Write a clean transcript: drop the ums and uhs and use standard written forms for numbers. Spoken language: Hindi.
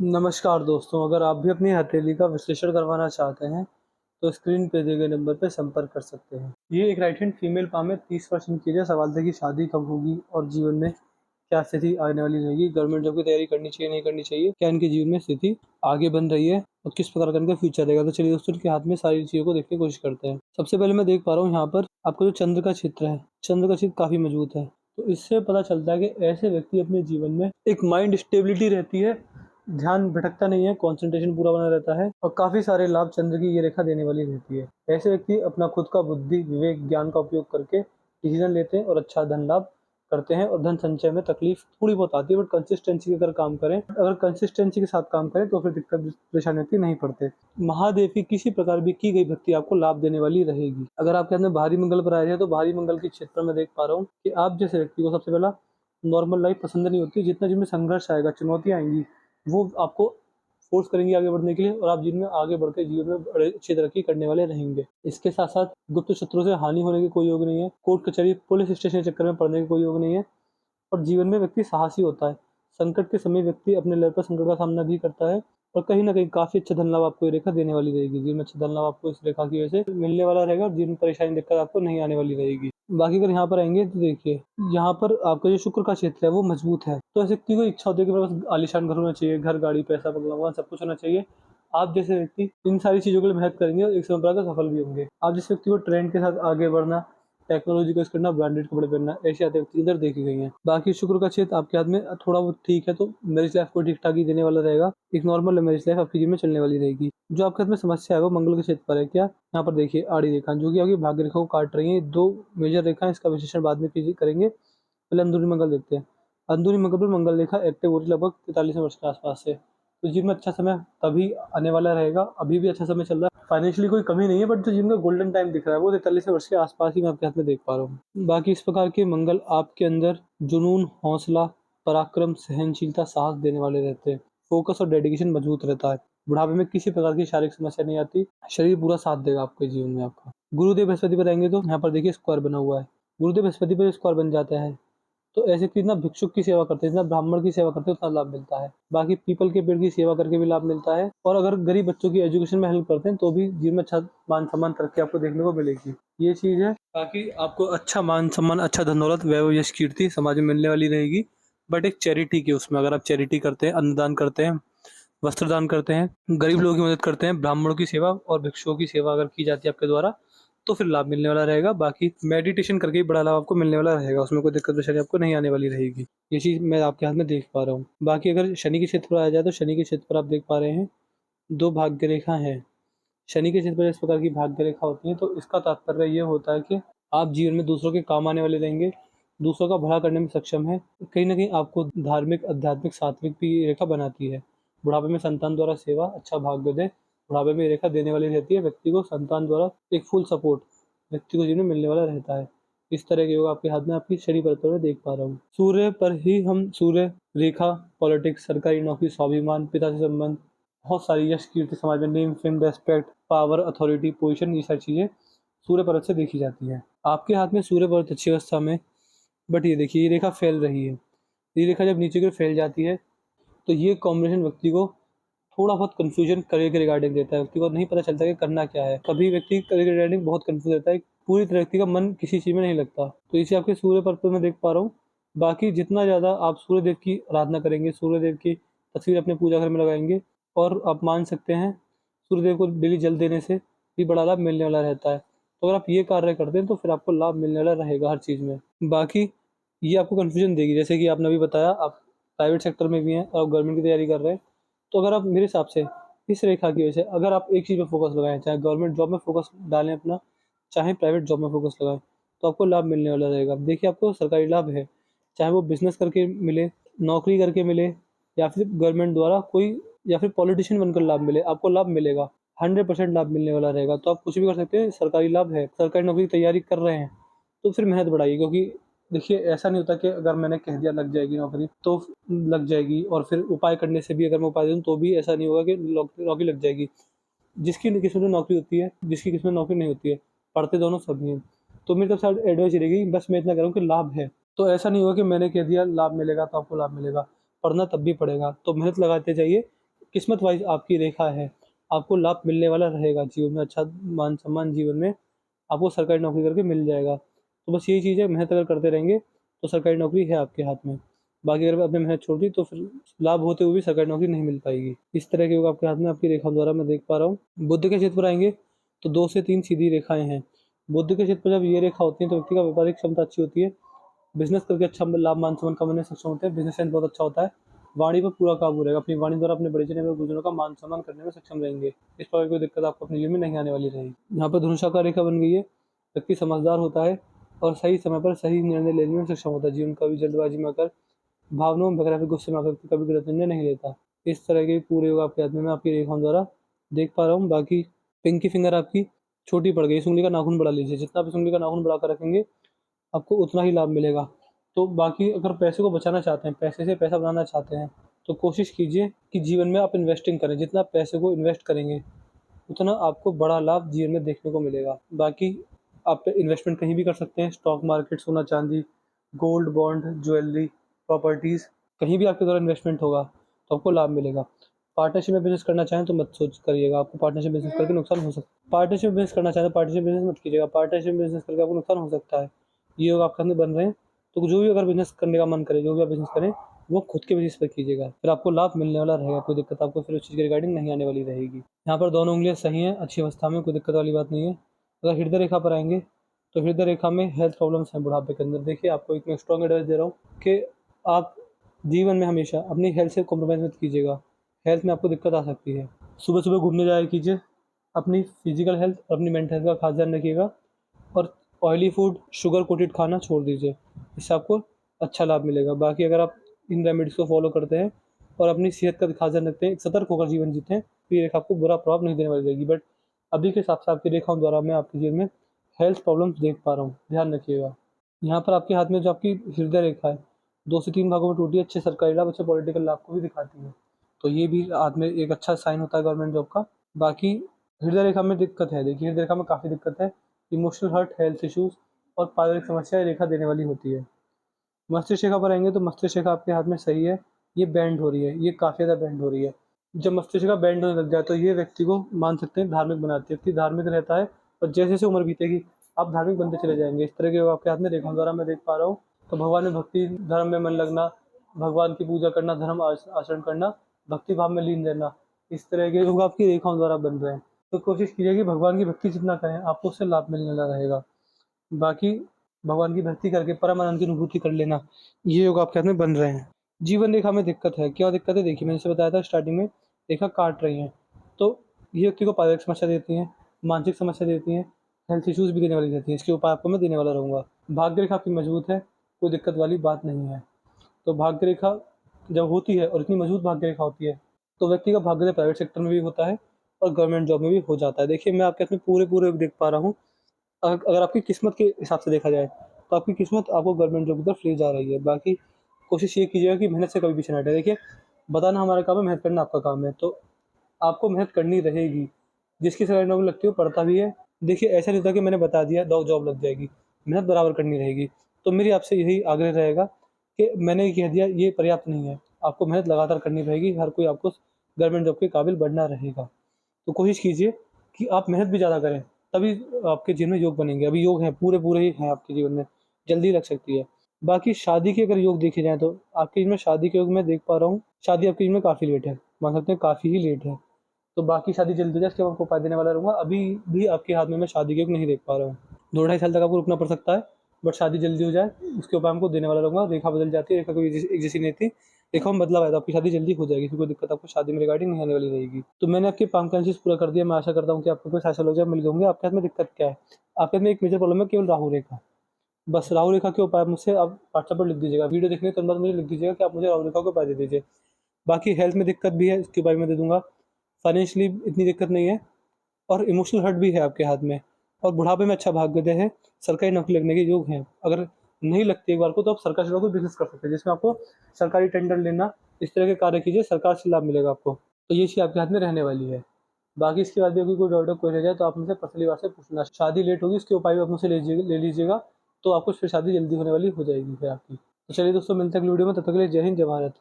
नमस्कार दोस्तों, अगर आप भी अपनी हथेली का विश्लेषण करवाना चाहते हैं, तो स्क्रीन पे दिए गए नंबर पर संपर्क कर सकते हैं। ये एक राइट हैंड फीमेल पाम है, 30 वर्ष की एज है। सवाल था कि शादी कब होगी और जीवन में क्या स्थिति आने वाली रहेगी, गवर्नमेंट जॉब की तैयारी करनी चाहिए नहीं करनी चाहिए, क्या इनके जीवन में स्थिति आगे बन रही है और किस प्रकार का इनका फ्यूचर रहेगा। तो चलिए दोस्तों, इनके हाथ में सारी चीज़ों को देखने की कोशिश करते हैं। सबसे पहले मैं देख पा रहा हूँ यहाँ पर आपका जो चंद्र का क्षेत्र है, चंद्र का क्षेत्र काफ़ी मजबूत है। तो इससे पता चलता है कि ऐसे व्यक्ति अपने जीवन में एक माइंड स्टेबिलिटी रहती है, ध्यान भटकता नहीं है, कंसंट्रेशन पूरा बना रहता है और काफ़ी सारे लाभ चंद्र की ये रेखा देने वाली रहती है। ऐसे व्यक्ति अपना खुद का बुद्धि, विवेक, ज्ञान का उपयोग करके डिसीजन लेते हैं और अच्छा धन लाभ करते हैं और धन संचय में तकलीफ थोड़ी बहुत आती है, बट कंसिस्टेंसी अगर काम करें, अगर कंसिस्टेंसी के साथ काम करें तो फिर दिक्कत परेशानी होती नहीं पड़ते। महादेव की किसी प्रकार भी की गई भक्ति आपको लाभ देने वाली रहेगी। अगर आपके अंदर भारी मंगल पर आ रही है तो भारी मंगल के क्षेत्र में देख पा रहा हूँ कि आप जैसे व्यक्ति को सबसे पहला नॉर्मल लाइफ पसंद नहीं होती। जितना जिनमें संघर्ष आएगा, चुनौतियाँ आएंगी, वो आपको फोर्स करेंगे आगे बढ़ने के लिए और आप जिनमें आगे बढ़ के जीवन में बड़े अच्छी तरक्की करने वाले रहेंगे। इसके साथ साथ गुप्त शत्रुओं से हानि होने के कोई योग नहीं है, कोर्ट कचहरी पुलिस स्टेशन के चक्कर में पड़ने के कोई योग नहीं है और जीवन में व्यक्ति साहसी होता है। संकट के समय व्यक्ति अपने लेवल पर संकट का सामना भी करता है और कहीं न कहीं काफ़ी अच्छा धन लाभ आपको ये रेखा देने वाली रहेगी। जीवन में अच्छा धन लाभ आपको इस रेखा की वजह से मिलने वाला रहेगा और जीवन में परेशानी दिक्कत आपको नहीं आने वाली रहेगी। बाकी अगर यहाँ पर आएँगे तो देखिए, यहाँ पर आपका जो शुक्र का क्षेत्र है वो मजबूत है। तो ऐसे व्यक्ति को इच्छा होती है कि मेरे पास आलीशान घर होना चाहिए, घर, गाड़ी, पैसा, बंगला, मकान सब कुछ होना चाहिए। आप जैसे व्यक्ति इन सारी चीज़ों के लिए मेहनत करेंगे और एक समय पर आकर सफल भी होंगे। आप जिस व्यक्ति को ट्रेंड के साथ आगे बढ़ना, टेक्नोलॉजी का यूज़ करना, ब्रांडेड कपड़े पहनना, ऐसी आदतें व्यक्ति इधर देखी गई हैं। बाकी शुक्र का क्षेत्र आपके हाथ में थोड़ा बहुत ठीक है, तो मैरिज लाइफ को ठीक-ठाक ही देने वाला रहेगा। एक नॉर्मल मैरिज लाइफ आपके जीवन में चलने वाली रहेगी। जो आपके हाथ में समस्या है वो मंगल के क्षेत्र पर है क्या? यहाँ पर देखिए आड़ी रेखा जो कि आपकी भाग्य रेखा को काट रही है। 2 मेजर रेखा है, इसका विश्लेषण बाद में करेंगे। पहले अंदरूनी मंगल देखते हैं। अंदरूनी मंगल पर मंगल रेखा एक्टिव हो रही है लगभग 43 वर्ष के आसपास से। तो जीवन में अच्छा समय तभी आने वाला रहेगा, अभी भी अच्छा समय चल रहा है। फाइनेंशियली कोई कमी नहीं है, बट जो जिनका गोल्डन टाइम दिख रहा है वो 43 वर्ष के आसपास ही मैं आपके हाथ में देख पा रहा हूँ। बाकी इस प्रकार के मंगल आपके अंदर जुनून, हौसला, पराक्रम, सहनशीलता, साहस देने वाले रहते हैं। फोकस और डेडिकेशन मजबूत रहता है। बुढ़ापे में किसी प्रकार की शारीरिक समस्या नहीं आती, शरीर पूरा साथ देगा आपके जीवन में आपका। गुरुदेव बृहस्पति पर आएंगे तो यहाँ पर देखिए स्क्वायर बना हुआ है। गुरुदेव बृहस्पति पर स्क्वायर बन जाता है तो ऐसे कि जितना भिक्षुक की सेवा करते हैं, जितना ब्राह्मण की सेवा करते हैं, उतना लाभ मिलता है। बाकी पीपल के पेड़ की सेवा करके भी लाभ मिलता है और अगर गरीब बच्चों की एजुकेशन में हेल्प करते हैं तो भी जीवन में अच्छा मान सम्मान तरक्की आपको देखने को मिलेगी। ये चीज़ है। बाकी आपको अच्छा मान सम्मान, अच्छा धन दौलत, वैभव, यश, कीर्ति समाज में मिलने वाली रहेगी। बट एक चैरिटी के उसमें अगर आप चैरिटी करते हैं, अन्नदान करते हैं, वस्त्रदान करते हैं, गरीब लोगों की मदद करते हैं, ब्राह्मणों की सेवा और भिक्षुओं की सेवा अगर की जाती है आपके द्वारा, तो फिर लाभ मिलने वाला रहेगा। बाकी मेडिटेशन करके ही बड़ा लाभ आपको मिलने वाला रहेगा, उसमें कोई दिक्कत परेशानी आपको नहीं आने वाली रहेगी। ये चीज़ मैं आपके हाथ में देख पा रहा हूँ। बाकी अगर शनि के क्षेत्र पर आया जाए तो शनि के क्षेत्र पर आप देख पा रहे हैं 2 भाग्य रेखा हैं। शनि के क्षेत्र पर इस प्रकार की भाग्य रेखा होती है तो इसका तात्पर्य ये होता है कि आप जीवन में दूसरों के काम आने वाले रहेंगे, दूसरों का भला करने में सक्षम है। कहीं न कहीं आपको धार्मिक, आध्यात्मिक, सात्विक भी ये रेखा बनाती है। बुढ़ापे में संतान द्वारा सेवा, अच्छा भाग्योदय, बुढ़ापे में ये रेखा देने वाली रहती है। व्यक्ति को संतान द्वारा एक फुल सपोर्ट व्यक्ति को जीवन में मिलने वाला रहता है। इस तरह के योग आपके हाथ में आपकी शनि परत में देख पा रहा हूँ। सूर्य पर ही हम सूर्य रेखा, पॉलिटिक्स, सरकारी नौकरी, स्वाभिमान, पिता से संबंध, बहुत सारी यश, कीर्ति, समाज में name, fame, respect, power, authority, position, ये सारी चीज़ें सूर्य परत से देखी जाती हैं। आपके हाथ में सूर्य परत अच्छी अवस्था में, बट ये देखिए ये रेखा फैल रही है। ये रेखा जब नीचे की ओर फैल जाती है तो ये कॉम्बिनेशन व्यक्ति को थोड़ा बहुत कन्फ्यूजन करियर के रिगार्डिंग देता है। व्यक्ति को नहीं पता चलता कि करना क्या है। कभी व्यक्ति करियर के रिगार्डिंग बहुत कन्फ्यूज रहता है, पूरी तरह व्यक्ति का मन किसी चीज़ में नहीं लगता। तो इसे आपके सूर्य पर्व पे मैं देख पा रहा हूँ। बाकी जितना ज़्यादा आप सूर्य देव की आराधना करेंगे, सूर्य देव की तस्वीर अपने पूजा घर में लगाएँगे और आप मान सकते हैं सूर्य देव को डेली जल देने से भी बड़ा लाभ मिलने वाला रहता है। तो अगर आप ये कार्य करते हैं तो फिर आपको लाभ मिलने वाला रहेगा हर चीज़ में। बाकी ये आपको कन्फ्यूजन देगी, जैसे कि आपने अभी बताया आप प्राइवेट सेक्टर में भी हैं और गवर्नमेंट की तैयारी कर रहे हैं। तो अगर आप मेरे हिसाब से इस रेखा की वजह से अगर आप एक चीज़ पे फोकस लगाएँ, चाहे गवर्नमेंट जॉब में फोकस डालें अपना, चाहे प्राइवेट जॉब में फोकस लगाएँ, तो आपको लाभ मिलने वाला रहेगा। देखिए आपको सरकारी लाभ है, चाहे वो बिज़नेस करके मिले, नौकरी करके मिले या फिर गवर्नमेंट द्वारा कोई या फिर पॉलिटिशियन बनकर लाभ मिले, आपको लाभ मिलेगा। 100% लाभ मिलने वाला रहेगा। तो आप कुछ भी कर सकते हैं, सरकारी लाभ है, सरकारी नौकरी की तैयारी कर रहे हैं, तो फिर मेहनत बढ़ाइए क्योंकि देखिए ऐसा नहीं होता कि अगर मैंने कह दिया लग जाएगी नौकरी तो लग जाएगी और फिर उपाय करने से भी अगर मैं उपाय दूँ तो भी ऐसा नहीं होगा कि नौकरी लग जाएगी। जिसकी किस्मत में नौकरी होती है, जिसकी किस्मत में नौकरी नहीं होती है, पढ़ते दोनों सभी हैं। तो मेरी तरफ से एडवाइस ये रहेगी, बस मैं इतना कह रहा हूँ कि लाभ है। तो ऐसा नहीं होगा कि मैंने कह दिया लाभ मिलेगा तो आपको लाभ मिलेगा, पढ़ना तब भी पड़ेगा। तो मेहनत लगाते जाइए, किस्मत वाइज आपकी रेखा है, आपको लाभ मिलने वाला रहेगा जीवन में, अच्छा मान सम्मान जीवन में आपको सरकारी नौकरी करके मिल जाएगा। तो बस यही चीज़ है, मेहनत अगर करते रहेंगे तो सरकारी नौकरी है आपके हाथ में। बाकी अगर आपने मेहनत छोड़ दी तो फिर लाभ होते हुए भी सरकारी नौकरी नहीं मिल पाएगी। इस तरह के योग आपके हाथ में आपकी रेखाओं द्वारा मैं देख पा रहा हूँ। बुध के क्षेत्र पर आएंगे तो 2 से 3 सीधी रेखाएं हैं। बुध के क्षेत्र पर जब ये रेखा होती है तो व्यक्ति का व्यापारिक क्षमता अच्छी होती है, बिजनेस करके अच्छा लाभ मान सम्मान कमाने में सक्षम होते हैं, बिजनेस सेंस बहुत अच्छा होता है, वाणी पर पूरा काबू रहेगा, अपनी वाणी द्वारा अपने बड़े जने व गुरुजनों का मान सम्मान करने में सक्षम रहेंगे। इस प्रकार की कोई दिक्कत आपको अपने जीवन में नहीं आने वाली रहेगी। यहाँ पर धनुषाकार रेखा बन गई है, व्यक्ति समझदार होता है और सही समय पर सही निर्णय लेने में सक्षम होता है, जीवन कभी जल्दबाजी में आकर भावनाओं में बगैर फिर गुस्से में आकर कभी गलत निर्णय नहीं लेता। इस तरह के पूरे योग आपके हाथ में मैं आपकी रेखाओं द्वारा देख पा रहा हूँ। बाकी पिंकी फिंगर आपकी छोटी पड़ गई, इस उंगली का नाखून बढ़ा लीजिए, जितना आप इस उंगली का नाखून बढ़ा कर रखेंगे आपको उतना ही लाभ मिलेगा। तो बाकी अगर पैसे को बचाना चाहते हैं, पैसे से पैसा बनाना चाहते हैं, तो कोशिश कीजिए कि जीवन में आप इन्वेस्टिंग करें, जितना आप पैसे को इन्वेस्ट करेंगे उतना आपको बड़ा लाभ जीवन में देखने को मिलेगा। बाकी आप इन्वेस्टमेंट कहीं भी कर सकते हैं, स्टॉक मार्केट, सोना चांदी, गोल्ड, बॉन्ड, ज्वेलरी, प्रॉपर्टीज़, कहीं भी आपके द्वारा इन्वेस्टमेंट होगा तो आपको लाभ मिलेगा। पार्टनरशिप में बिज़नेस करना चाहें तो मत सोच करिएगा, आपको पार्टनरशिप बिज़नेस करके नुकसान हो सकता है। पार्टनरशिप बिज़नेस करना चाहें तो पार्टनरशिप बिज़नेस मत कीजिएगा, पार्टनरशिप बिज़नेस करके आपको नुकसान हो सकता है। ये योग आपके अंदर बन रहे हैं, तो जो भी अगर बिज़नेस करने का मन करे, जो भी आप बिज़नेस करें, वो खुद के बेसिस पे कीजिएगा, फिर आपको लाभ मिलने वाला रहेगा, कोई दिक्कत आपको फिर उस चीज़ के रिगार्डिंग नहीं आने वाली रहेगी। यहाँ पर दोनों उँगलियाँ सही हैं, अच्छी अवस्था में, कोई दिक्कत वाली बात नहीं है। अगर हृदय रेखा पर आएँगे, तो हृदय रेखा में हेल्थ प्रॉब्लम्स हैं बुढ़ापे के अंदर। देखिए, आपको एक मैं स्ट्रॉन्ग एडवाइस दे रहा हूँ कि आप जीवन में हमेशा अपनी हेल्थ से कॉम्प्रोमाइज़ मत कीजिएगा, हेल्थ में आपको दिक्कत आ सकती है। सुबह-सुबह घूमने जाया कीजिए, अपनी फिज़िकल हेल्थ और अपनी मेंटल हेल्थ का खास ध्यान रखिएगा और ऑयली फूड, शुगर कोटेड खाना छोड़ दीजिए, इससे आपको अच्छा लाभ मिलेगा। बाकी अगर आप इन रेमेडीज़ को फॉलो करते हैं और अपनी सेहत का खास ध्यान रखते हैं, सतर्क होकर जीवन जीते हैं, तो ये रेखा आपको बुरा प्रभाव नहीं देने वाली रहेगी। बट अभी के हिसाब से आपकी रेखाओं द्वारा मैं आपके जीवन में हेल्थ प्रॉब्लम्स देख पा रहा हूँ, ध्यान रखिएगा। यहाँ पर आपके हाथ में जो आपकी हृदय रेखा है, 2 से 3 भागों में टूटी है, अच्छे सरकारी लाभ, अच्छे पॉलिटिकल लाभ को भी दिखाती है। तो ये भी हाथ में एक अच्छा साइन होता है गवर्नमेंट जॉब का। बाकी हृदय रेखा में दिक्कत है, देखिए हृदय रेखा में काफ़ी दिक्कत है, इमोशनल हर्ट, हेल्थ इश्यूज़ और पारिवारिक समस्याएँ रेखा देने वाली होती है। मस्तिष्क रेखा पर आएँगे तो मस्तिष्क रेखा आपके हाथ में सही है, ये बेंड हो रही है, ये काफ़ी ज़्यादा बेंड हो रही है। जब मस्तिष्क रेखा बेंड होने लग जाए तो ये व्यक्ति को मान सकते हैं धार्मिक बनाती है, व्यक्ति धार्मिक रहता है और जैसे-जैसे उम्र बीतेगी आप धार्मिक बनते चले जाएँगे। इस तरह के आपके हाथ में रेखाओं द्वारा मैं देख पा रहा हूँ। तो भगवान में भक्ति, धर्म में मन लगना, भगवान की पूजा करना, धर्म आचरण करना, भक्ति भाव में लीन रहना, इस तरह के योग आपकी रेखाओं द्वारा बन रहे हैं। तो कोशिश कीजिए कि भगवान की भक्ति जितना करें आपको उससे लाभ मिलने वाला रहेगा। बाकी भगवान की भक्ति करके परम आनंद की अनुभूति कर लेना, ये योग आपके हाथ में बन रहे हैं। जीवन रेखा में दिक्कत है, क्या दिक्कत है? देखिए, मैंने जैसे बताया था स्टार्टिंग में, रेखा काट रही हैं, तो ये व्यक्ति को पारिवारिक समस्या देती हैं, मानसिक समस्या देती हैं, हेल्थ इश्यूज़ भी देने वाली रहती हैं, इसके उपाय आपको मैं देने वाला रहूँगा। भाग्य रेखा आपकी मजबूत है, कोई दिक्कत वाली बात नहीं है। तो भाग्य रेखा जब होती है और इतनी मजबूत भाग्य रेखा होती है, तो व्यक्ति का भाग्योदय प्राइवेट सेक्टर में भी होता है और गवर्नमेंट जॉब में भी हो जाता है। देखिए, मैं आपके हाथ में पूरे-पूरे देख पा रहा हूँ। अगर आपकी किस्मत के हिसाब से देखा जाए, तो आपकी किस्मत आपको गवर्नमेंट जॉब की तरफ ले जा रही है। बाकी कोशिश ये कीजिएगा कि मेहनत से कभी पीछे ना हटें। देखिए, बताना हमारा काम है, मेहनत करना आपका काम है, तो आपको मेहनत करनी रहेगी। जिसकी सरकारी नौकरी लगती है वो पढ़ता भी है। देखिए, ऐसा नहीं होता कि मैंने बता दिया दो जॉब लग जाएगी, मेहनत बराबर करनी रहेगी। तो मेरी आपसे यही आग्रह रहेगा कि मैंने ये कह दिया ये पर्याप्त नहीं है, आपको मेहनत लगातार करनी रहेगी, हर कोई आपको गवर्नमेंट जॉब के काबिल बनना रहेगा। तो कोशिश कीजिए कि आप मेहनत भी ज़्यादा करें, तभी आपके जीवन में योग बनेंगे। अभी योग हैं, पूरे-पूरे ही हैं आपके जीवन में, जल्दी लग सकती है। बाकी शादी के अगर योग देखे जाएँ तो आपके जीवन में शादी के योग मैं देख पा रहा हूँ, शादी आपके जीवन में काफ़ी लेट है, मान सकते हैं काफ़ी ही लेट है। तो बाकी शादी जल्दी हो जाए इसके मैं आपको उपाय देने वाला रहूँगा। अभी भी आपके हाथ में मैं शादी के योग नहीं देख पा रहा हूँ। 2 ढाई साल तक आपको रुकना पड़ सकता है, बट शादी जल्दी हो जाए उसके उपाय हमको देने वाला रहूँगा। रेखा बदल जाती है, रेखा कभी एक जैसी नहीं रहती, रेखाओं में बदलाव आया तो आपकी शादी जल्दी हो जाएगी, फिर कोई दिक्कत आपको शादी में रिगार्डिंग नहीं आने वाली रहेगी। तो मैंने आपके पाम पूरा कर दिया, मैं आशा करता हूँ कि आपको कोई ऐसा लोग जब मिल गए होंगे। आपके हाथ में दिक्कत क्या है? आपके हाथ में एक मेजर प्रॉब्लम है केवल राहु रेखा। बस राहु रेखा के उपाय मुझसे आप व्हाट्सएप पर लिख दीजिएगा, वीडियो देखने के तुरंत बाद मुझे लिख दीजिएगा कि आप मुझे राहु रेखा के उपाय दे दीजिए। बाकी हेल्थ में दिक्कत भी है, इसके उपाय मैं दे दूँगा। फाइनेंशियली इतनी दिक्कत नहीं है और इमोशनल हर्ट भी है आपके हाथ में और बुढ़ापे में अच्छा भाग्योदय है, सरकारी नौकरी लगने के योग हैं। अगर नहीं लगती एक बार को तो आप सरकार से कोई बिज़नेस कर सकते हैं, जिसमें आपको सरकारी टेंडर लेना, इस तरह के कार्य कीजिए, सरकार से लाभ मिलेगा आपको। तो ये चीज़ आपके हाथ में रहने वाली है। बाकी इसके बाद भी अगर कोई डाउट कोई रह जाए तो आप मुझसे पर्सनली वार से पूछना। शादी लेट होगी उसके उपाय भी आप मुझसे ले लीजिएगा, तो आपको फिर शादी जल्दी होने वाली हो जाएगी फिर आपकी। तो चलिए दोस्तों, मिलते हैं अगली वीडियो में, तब तक के लिए जय हिंद, जय भारत।